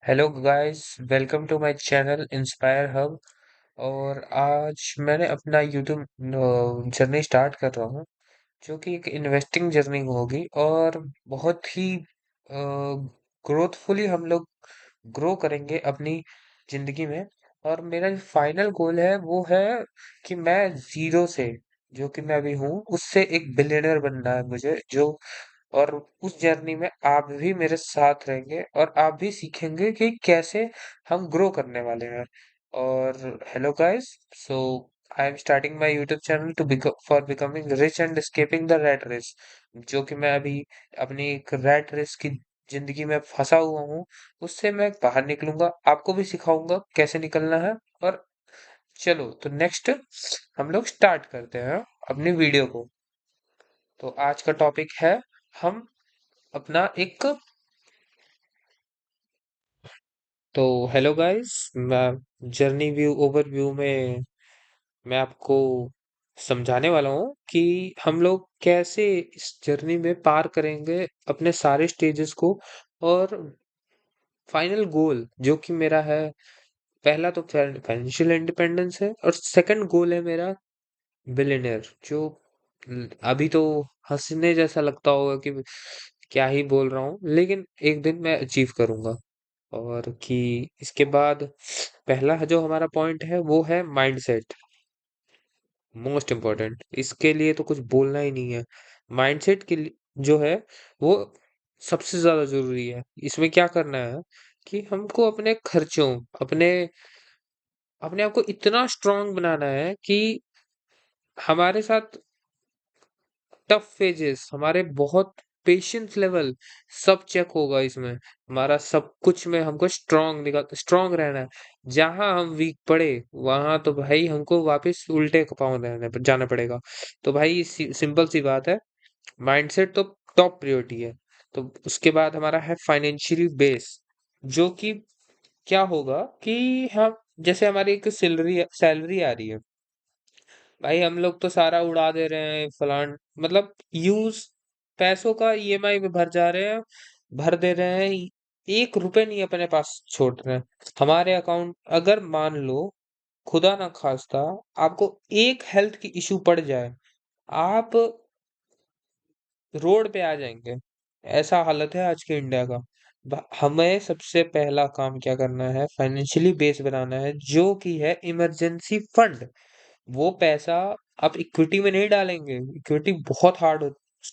Hello guys, welcome to my channel Inspire Hub. और आज मैंने अपना यूट्यूब जर्नी स्टार्ट कर रहा हूँ, जो कि एक इन्वेस्टिंग जर्नी होगी और बहुत ही ग्रोथफुली हम लोग ग्रो करेंगे अपनी जिंदगी में। और मेरा जो फाइनल गोल है वो है कि मैं जीरो से, जो कि मैं अभी हूँ, उससे एक बिलियनर बनना है मुझे। जो और उस जर्नी में आप भी मेरे साथ रहेंगे और आप भी सीखेंगे कि कैसे हम ग्रो करने वाले हैं। और hello guys, so I am starting my YouTube channel for becoming rich and escaping the rat race. जो कि मैं अभी अपनी एक रैट रेस की जिंदगी में फंसा हुआ हूँ, उससे मैं बाहर निकलूंगा, आपको भी सिखाऊंगा कैसे निकलना है। और चलो तो नेक्स्ट हम लोग स्टार्ट करते हैं अपनी वीडियो को। तो आज का टॉपिक है, हम अपना एक तो हेलो गाइस, मैं जर्नी व्यू ओवरव्यू में मैं आपको समझाने वाला हूँ कि हम लोग कैसे इस जर्नी में पार करेंगे अपने सारे स्टेजेस को। और फाइनल गोल जो कि मेरा है, पहला तो फाइनेंशियल इंडिपेंडेंस है और सेकंड गोल है मेरा बिलियनर। जो अभी तो हंसने जैसा लगता होगा कि क्या ही बोल रहा हूँ, लेकिन एक दिन मैं अचीव करूंगा। और कि इसके बाद पहला जो हमारा पॉइंट है वो है माइंडसेट। मोस्ट इम्पोर्टेंट, इसके लिए तो कुछ बोलना ही नहीं है। माइंडसेट के लिए जो है वो सबसे ज्यादा जरूरी है। इसमें क्या करना है कि हमको अपने खर्चों, अपने अपने आप को इतना स्ट्रांग बनाना है कि हमारे साथ टफ फेजेस, हमारे बहुत पेशेंस लेवल सब चेक होगा इसमें। हमारा सब कुछ में हमको स्ट्रांग रहना है। जहां हम वीक पड़े वहां तो भाई हमको वापस उल्टे पांव जाना पड़ेगा। तो भाई सिंपल सी बात है, माइंडसेट तो टॉप प्रायोरिटी है। तो उसके बाद हमारा है फाइनेंशियली बेस। जो कि क्या होगा कि हम, जैसे हमारी एक सैलरी सैलरी आ रही है, भाई हम लोग तो सारा उड़ा दे रहे हैं फलान, मतलब यूज पैसों का ईएमआई में भर जा रहे हैं, भर दे रहे हैं। एक रुपए नहीं अपने पास छोड़ रहे हैं। हमारे अकाउंट अगर मान लो, खुदा ना खास्ता, आपको एक हेल्थ की इशू पड़ जाए, आप रोड पे आ जाएंगे। ऐसा हालत है आज के इंडिया का। हमें सबसे पहला काम क्या करना है, फाइनेंशियली बेस बनाना है, जो कि है इमरजेंसी फंड। वो पैसा आप इक्विटी में नहीं डालेंगे। इक्विटी बहुत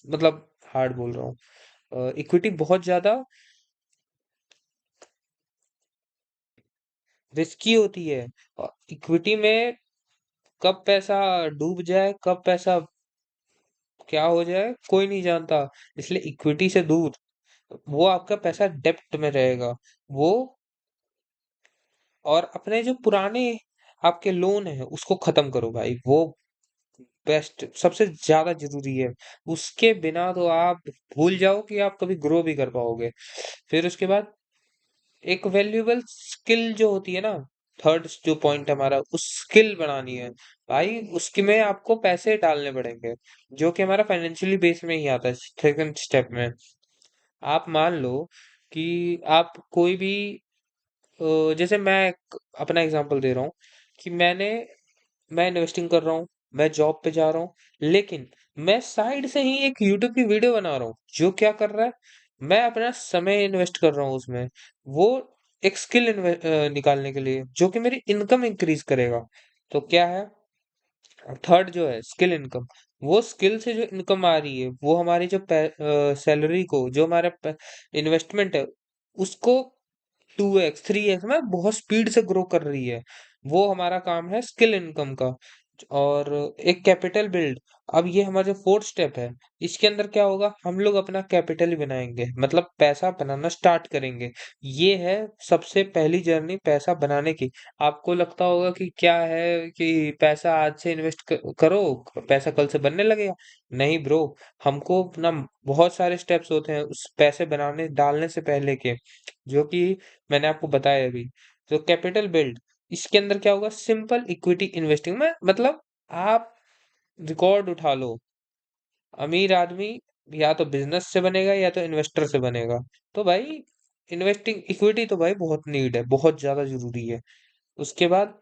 मतलब हार्ड बोल रहा हूँ, इक्विटी बहुत ज्यादा रिस्की होती है। इक्विटी में कब पैसा डूब जाए, कब पैसा क्या हो जाए, कोई नहीं जानता। इसलिए इक्विटी से दूर, वो आपका पैसा डेप्ट में रहेगा वो। और अपने जो पुराने आपके लोन है उसको खत्म करो भाई, वो बेस्ट सबसे ज्यादा जरूरी है। उसके बिना तो आप भूल जाओ कि आप कभी ग्रो भी कर पाओगे। फिर उसके बाद एक वैल्यूएबल स्किल जो होती है ना, थर्ड जो पॉइंट हमारा, उस स्किल बनानी है भाई। उसके में आपको पैसे डालने पड़ेंगे, जो कि हमारा फाइनेंशियली बेस में ही आता है सेकंड स्टेप में। आप मान लो कि आप कोई भी, जैसे मैं अपना एग्जांपल दे रहा हूँ कि मैं इन्वेस्टिंग कर रहा हूँ, मैं जॉब पे जा रहा हूँ, लेकिन मैं साइड से ही एक यूट्यूब की वीडियो बना रहा हूँ। जो क्या कर रहा है, मैं अपना समय इन्वेस्ट कर रहा हूँ उसमें। वो एक स्किल निकालने के लिए, जो कि मेरी इनकम इंक्रीज करेगा। तो क्या है, थर्ड जो है स्किल इनकम। वो स्किल से जो इनकम आ रही है वो हमारी जो सैलरी को, जो हमारा इन्वेस्टमेंट है, उसको 2x 3x में बहुत स्पीड से ग्रो कर रही है। वो हमारा काम है स्किल इनकम का। और एक कैपिटल बिल्ड। अब ये हमारा जो फोर्थ स्टेप है, इसके अंदर क्या होगा, हम लोग अपना कैपिटल ही बनाएंगे, मतलब पैसा बनाना स्टार्ट करेंगे। ये है सबसे पहली जर्नी पैसा बनाने की। आपको लगता होगा कि क्या है कि पैसा आज से इन्वेस्ट करो, पैसा कल से बनने लगेगा। नहीं ब्रो, हमको अपना बहुत सारे स्टेप्स होते हैं उस पैसे बनाने डालने से पहले के, जो कि मैंने आपको बताया अभी। तो कैपिटल बिल्ड, इसके अंदर क्या होगा, सिंपल इक्विटी इन्वेस्टिंग में, मतलब आप रिकॉर्ड उठा लो, अमीर आदमी या तो बिजनेस से बनेगा या तो इन्वेस्टर से बनेगा। तो भाई इन्वेस्टिंग इक्विटी तो भाई बहुत नीड है, बहुत ज्यादा जरूरी है। उसके बाद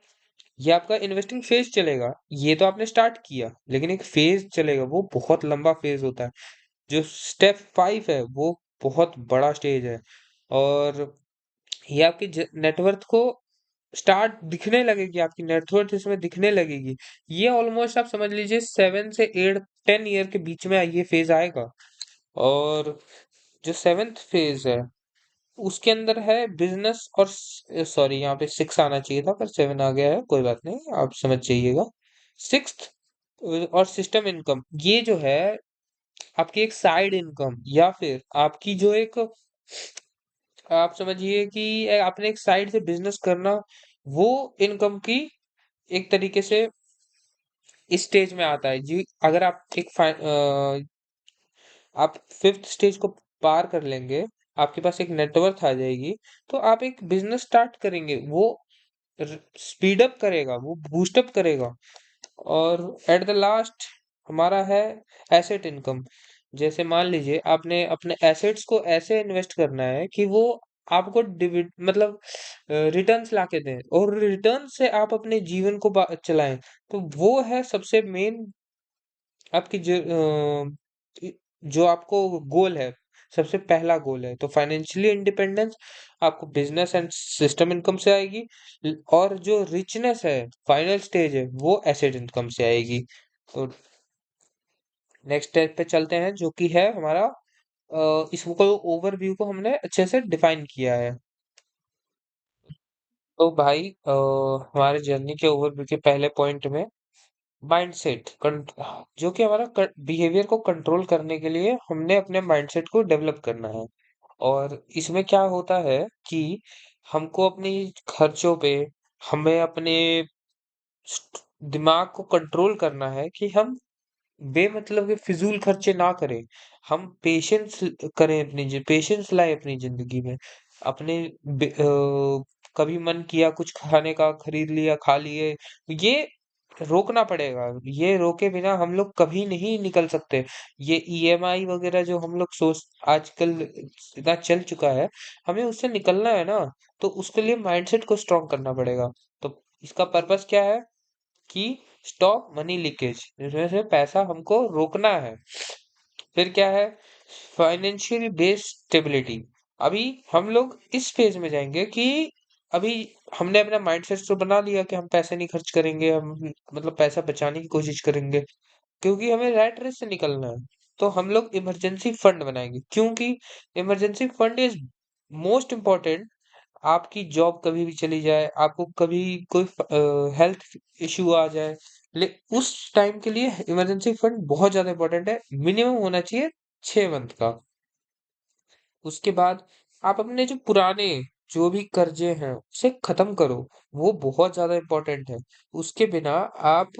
ये आपका इन्वेस्टिंग फेज चलेगा। ये तो आपने स्टार्ट किया, लेकिन एक फेज चलेगा, वो बहुत लंबा फेज होता है। जो स्टेप 5 है वो बहुत बड़ा स्टेज है। और ये आपकी नेटवर्थ को स्टार्ट दिखने लगेगी, आपकी नेटवर्थ इसमें दिखने लगेगी। ये ऑलमोस्ट आप समझ लीजिए 7 से 8 10 ईयर के बीच में ये फेज आएगा। और जो सेवेंथ फेज है उसके अंदर है बिजनेस और सॉरी, यहाँ पे 6 आना चाहिए था पर 7 आ गया है, कोई बात नहीं, आप समझ जाइएगा। सिक्स्थ और सिस्टम इनकम, ये जो है आपकी एक साइड इनकम, या फिर आपकी जो एक, आप समझिए कि आपने एक साइड से बिजनेस करना, वो इनकम की एक तरीके से इस स्टेज में आता है जी। अगर आप आप फिफ्थ स्टेज को पार कर लेंगे, आपके पास एक नेटवर्थ आ जाएगी, तो आप एक बिजनेस स्टार्ट करेंगे, वो स्पीड अप करेगा, वो बूस्ट अप करेगा। और एट द लास्ट हमारा है एसेट इनकम। जैसे मान लीजिए आपने अपने एसेट्स को ऐसे इन्वेस्ट करना है कि वो आपको डिविड मतलब रिटर्न्स ला के दें, और रिटर्न से आप अपने जीवन को चलाएं। तो वो है सबसे मेन आपकी जो आपको गोल है, सबसे पहला गोल है। तो फाइनेंशियली इंडिपेंडेंस आपको बिजनेस एंड सिस्टम इनकम से आएगी। और जो रिचनेस है, फाइनल स्टेज है, वो एसेट इनकम से आएगी। तो नेक्स्ट स्टेप पे चलते हैं, जो कि है हमारा इसको ओवरव्यू को हमने अच्छे से डिफाइन किया है। तो भाई हमारे जर्नी के ओवरव्यू के पहले पॉइंट में माइंडसेट, जो कि हमारा बिहेवियर को कंट्रोल करने के लिए हमने अपने माइंडसेट को डेवलप करना है। और इसमें क्या होता है कि हमको अपनी खर्चों पे, हमें अपने दिमाग को कंट्रोल करना है कि हम बेमतलब के फिजूल खर्चे ना करें। हम पेशेंस करें, पेशेंस लाए अपनी जिंदगी में। अपने कभी मन किया कुछ खाने का, खरीद लिया, खा लिए, ये रोकना पड़ेगा। ये रोके बिना हम लोग कभी नहीं निकल सकते। ये ईएमआई वगैरह जो हम लोग सोच आजकल इतना चल चुका है, हमें उससे निकलना है ना। तो उसके लिए माइंडसेट को स्ट्रॉन्ग करना पड़ेगा। तो इसका पर्पस क्या है कि स्टॉप मनी लीकेज, जिसमें से पैसा हमको रोकना है। फिर क्या है, फाइनेंशियल बेस्ड स्टेबिलिटी। अभी हम लोग इस फेज में जाएंगे कि अभी हमने अपना माइंडसेट तो बना लिया कि हम पैसे नहीं खर्च करेंगे, हम मतलब पैसा बचाने की कोशिश करेंगे, क्योंकि हमें रैट रेस से निकलना है। तो हम लोग इमरजेंसी फंड बनाएंगे, क्योंकि emergency fund is most important. आपकी जॉब कभी भी चली जाए, आपको कभी कोई हेल्थ इश्यू आ जाए, ले उस टाइम के लिए इमरजेंसी फंड बहुत ज्यादा इंपॉर्टेंट है। मिनिमम होना चाहिए 6 मंथ का। उसके बाद आप अपने जो पुराने जो भी कर्जे हैं उसे खत्म करो, वो बहुत ज्यादा इंपॉर्टेंट है। उसके बिना आप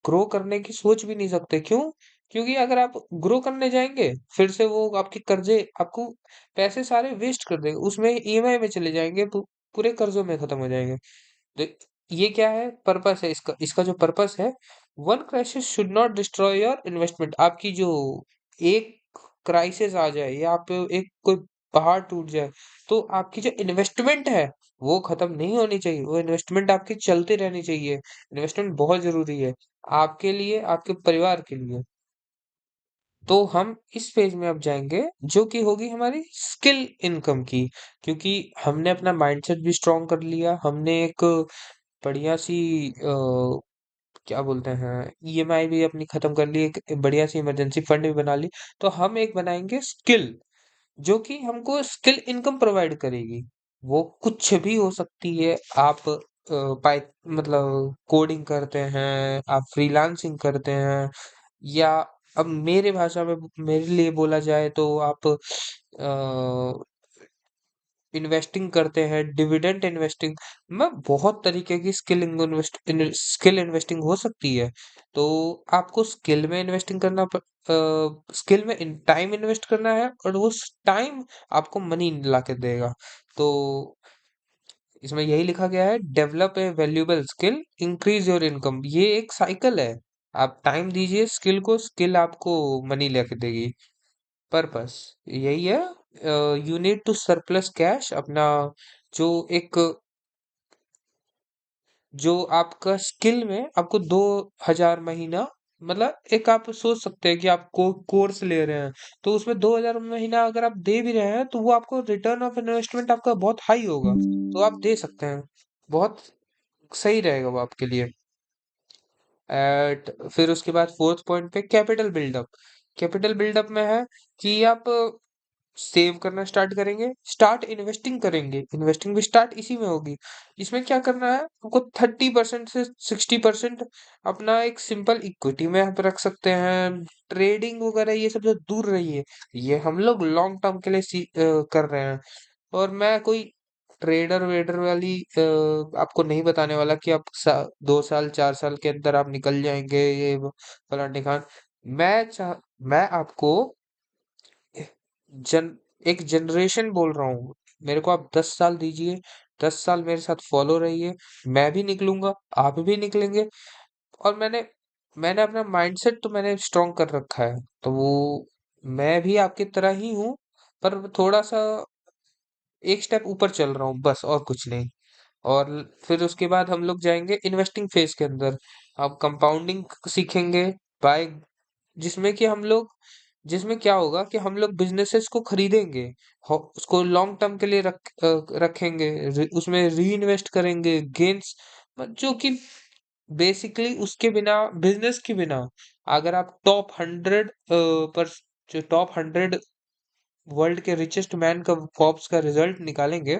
ग्रो करने की सोच भी नहीं सकते। क्यों? क्योंकि अगर आप ग्रो करने जाएंगे, फिर से वो आपके कर्जे आपको पैसे सारे वेस्ट कर देंगे, उसमें ईएमआई में चले जाएंगे, पूरे कर्जों में खत्म हो जाएंगे। तो ये क्या है, पर्पस है इसका। इसका जो पर्पस है, one crisis should not destroy your investment. आपकी जो एक क्राइसिस आ जाए, या आप एक कोई पहाड़ टूट जाए, तो आपकी जो इन्वेस्टमेंट है वो खत्म नहीं होनी चाहिए। वो इन्वेस्टमेंट आपकी चलती रहनी चाहिए। इन्वेस्टमेंट बहुत जरूरी है आपके लिए, आपके परिवार के लिए। तो हम इस फेज में अब जाएंगे, जो कि होगी हमारी स्किल इनकम की। क्योंकि हमने अपना माइंडसेट भी स्ट्रांग कर लिया, हमने एक बढ़िया सी क्या बोलते हैं, ईएमआई भी अपनी खत्म कर ली, एक बढ़िया सी इमरजेंसी फंड भी बना ली। तो हम एक बनाएंगे स्किल, जो कि हमको स्किल इनकम प्रोवाइड करेगी। वो कुछ भी हो सकती है। आप पाइ मतलब कोडिंग करते हैं, आप फ्रीलांसिंग करते हैं, या अब मेरे भाषा में मेरे लिए बोला जाए तो आप इन्वेस्टिंग करते हैं, डिविडेंड इन्वेस्टिंग में बहुत तरीके की स्किल इन्वेस्टिंग हो सकती है। तो आपको स्किल में इन्वेस्टिंग करना, स्किल में टाइम इन्वेस्ट करना है, और वो टाइम आपको मनी ला के देगा। तो इसमें यही लिखा गया है, develop a valuable skill, increase your income. ये एक साइकिल है। आप टाइम दीजिए स्किल को, स्किल आपको मनी लेके देगी। पर्पस यही है you need to surplus cash अपना, जो एक जो आपका स्किल में आपको 2,000 महीना, मतलब एक आप सोच सकते हैं कि आप कोर्स ले रहे हैं, तो उसमें 2,000 महीना अगर आप दे भी रहे हैं तो वो आपको रिटर्न ऑफ इन्वेस्टमेंट आपका बहुत हाई होगा, तो आप दे सकते हैं। बहुत सही रहेगा वो आपके लिए। एट फिर उसके बाद फोर्थ पॉइंट पे कैपिटल बिल्डअप। कैपिटल बिल्डअप में है कि आप सेव करना स्टार्ट करेंगे, स्टार्ट इन्वेस्टिंग करेंगे, इन्वेस्टिंग भी स्टार्ट इसी में होगी। इसमें क्या करना है आपको, 30% से 60% अपना एक सिंपल इक्विटी में आप रख सकते हैं। ट्रेडिंग वगैरह ये सब जो दूर रहिए, ये हम लोग लॉन्ग टर्म के लिए कर रहे हैं। और मैं कोई ट्रेडर वेडर वाली आपको नहीं बताने वाला कि आप 2 साल 4 साल के अंदर आप निकल जाएंगे ये फलान ढिकान। मैं चाह मैं आपको जन एक जनरेशन बोल रहा हूँ। मेरे को आप 10 साल दीजिए, 10 साल मेरे साथ फॉलो रहिए, मैं भी निकलूंगा, आप भी निकलेंगे। और मैंने अपना माइंडसेट तो मैंने स्ट्रॉन्ग कर रखा है, तो वो मैं भी आपकी तरह ही हूँ, पर थोड़ा सा एक स्टेप ऊपर चल रहा हूँ, बस और कुछ नहीं। और फिर उसके बाद हम लोग जाएंगे इन्वेस्टिंग फेज के अंदर। अब कंपाउंडिंग सीखेंगे, बाय जिसमें कि हम लोग जिसमें क्या होगा कि हम लोग बिजनेसेस को खरीदेंगे, उसको लॉन्ग टर्म के लिए रखेंगे, उसमें री इन्वेस्ट करेंगे गेन्स, जो कि बेसिकली उसके बिना, बिजनेस के बिना, अगर आप टॉप 100 पर जो टॉप 100 वर्ल्ड के रिचेस्ट मैन का फॉर्ब्स का रिजल्ट निकालेंगे,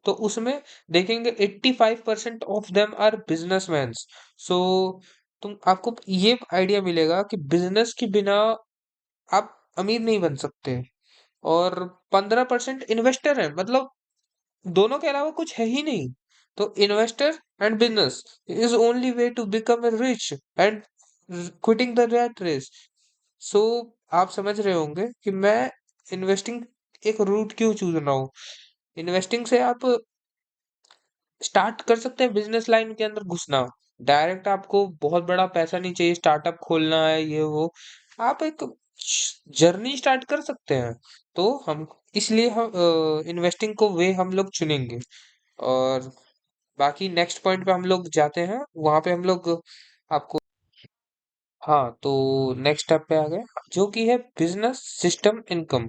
तो उसमें देखेंगे 85% ऑफ देम आर बिजनेसमैन। सो तुम आपको ये आइडिया मिलेगा कि बिजनेस के बिना आप अमीर नहीं बन सकते। और 15% इन्वेस्टर है, मतलब दोनों के अलावा कुछ है ही नहीं। तो investor and business is only way to become rich and quitting the rat race. So आप समझ रहे होंगे कि मैं इन्वेस्टिंग एक रूट क्यों चूज रहा हूँ। इन्वेस्टिंग से आप स्टार्ट कर सकते हैं बिजनेस लाइन के अंदर घुसना। डायरेक्ट आपको बहुत बड़ा पैसा नहीं चाहिए, स्टार्टअप खोलना है ये वो, आप एक जर्नी स्टार्ट कर सकते हैं। तो हम इसलिए हम इन्वेस्टिंग को वे हम लोग चुनेंगे। और बाकी नेक्स्ट पॉइंट पे हम लोग जाते हैं, वहां पे हम लोग आपको, हाँ तो नेक्स्ट स्टेप पे आ गए, जो कि है बिजनेस सिस्टम इनकम।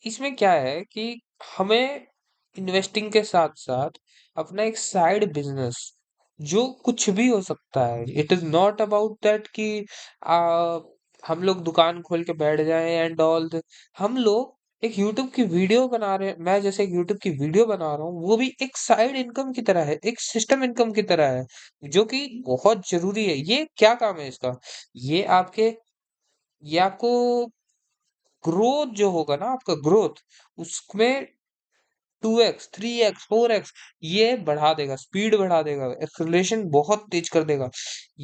इसमें क्या है कि हमें इन्वेस्टिंग के साथ साथ अपना एक साइड बिजनेस, जो कुछ भी हो सकता है, it is not about that कि आ, हम लोग दुकान खोल के बैठ जाएं एंड ऑल। हम लोग एक यूट्यूब की वीडियो बना रहे हैं, मैं जैसे एक यूट्यूब की वीडियो बना रहा हूँ, वो भी एक साइड इनकम की तरह है, एक सिस्टम इनकम की तरह है, जो कि बहुत जरूरी है। ये क्या काम है इसका, ये आपके ये आपको ग्रोथ जो होगा ना, आपका ग्रोथ, उसमें 2x 3x 4x ये बढ़ा देगा, स्पीड बढ़ा देगा, एक्सेलरेशन बहुत तेज कर देगा।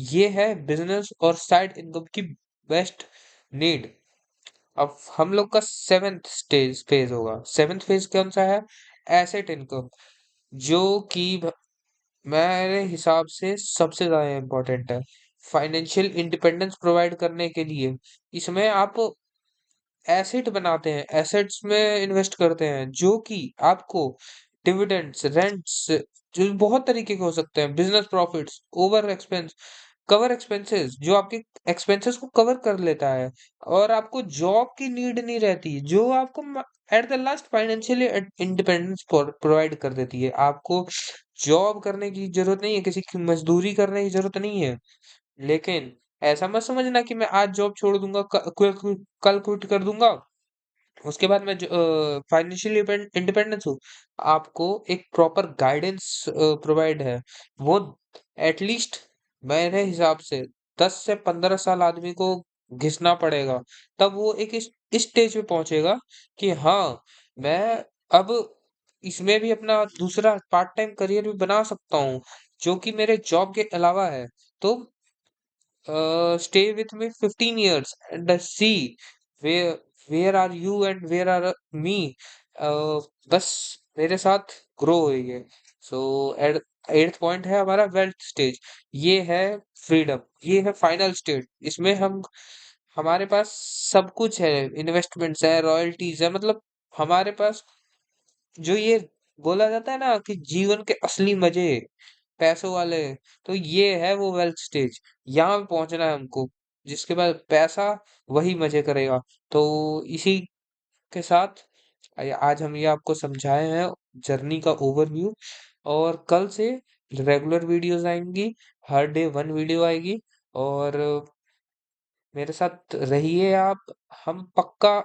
ये है बिजनेस और साइड इनकम की बेस्ट नीड। अब हम लोग का सेवेंथ स्टेज फेज होगा। सेवेंथ फेज कौन सा है, एसेट इनकम, जो कि मेरे हिसाब से सबसे ज्यादा इम्पोर्टेंट है फाइनेंशियल इंडिपेंडेंस प्रोवाइड करने के लिए। इसमें आप एसेट बनाते हैं, एसेट्स में इन्वेस्ट करते हैं, जो कि आपको डिविडेंड्स, रेंट्स, जो बहुत तरीके के हो सकते हैं, business profits, over expense, cover expenses, जो आपके एक्सपेंसेस को कवर कर लेता है। और आपको जॉब की नीड नहीं रहती, जो आपको at the last financially independence provide कर देती है। आपको जॉब करने की जरूरत नहीं है, किसी की मजदूरी करने की जरूरत नहीं है। लेकिन ऐसा मत समझना कि मैं आज जॉब छोड़ दूंगा, कल क्विट कर दूंगा, उसके बाद मैं फाइनेंशियली इंडिपेंडेंस हूँ। आपको एक प्रॉपर गाइडेंस प्रोवाइड है, वो एटलीस्ट मेरे हिसाब से 10 से 15 साल आदमी को घिसना पड़ेगा, तब वो एक इस स्टेज पे पहुंचेगा कि हाँ, मैं अब इसमें भी अपना दूसरा पार्ट टाइम करियर भी बना सकता हूँ, जो कि मेरे जॉब के अलावा है। तो stay with me 15 years and see where where are you and where are me। बस मेरे साथ ग्रो होइए। सो एट्थ पॉइंट है हमारा वेल्थ स्टेज। ये है फ्रीडम, ये है फाइनल स्टेज। इसमें हमारे पास सब कुछ है, इन्वेस्टमेंट्स है, रॉयल्टीज है, मतलब हमारे पास जो ये बोला जाता है ना कि जीवन के असली मजे पैसों वाले, तो ये है वो वेल्थ स्टेज। यहाँ पे पहुंचना है हमको, जिसके बाद पैसा वही मजे करेगा। तो इसी के साथ आज हम ये आपको समझाए हैं जर्नी का ओवरव्यू। और कल से रेगुलर वीडियोस आएंगी, हर डे वन वीडियो आएगी। और मेरे साथ रहिए आप। हम पक्का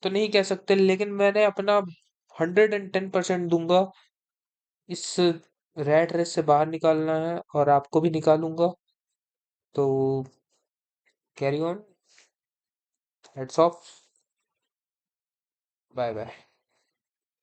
तो नहीं कह सकते, लेकिन मैंने अपना 110% दूंगा। इस रैट रेस से बाहर निकालना है और आपको भी निकालूंगा। तो carry on, heads off, bye bye.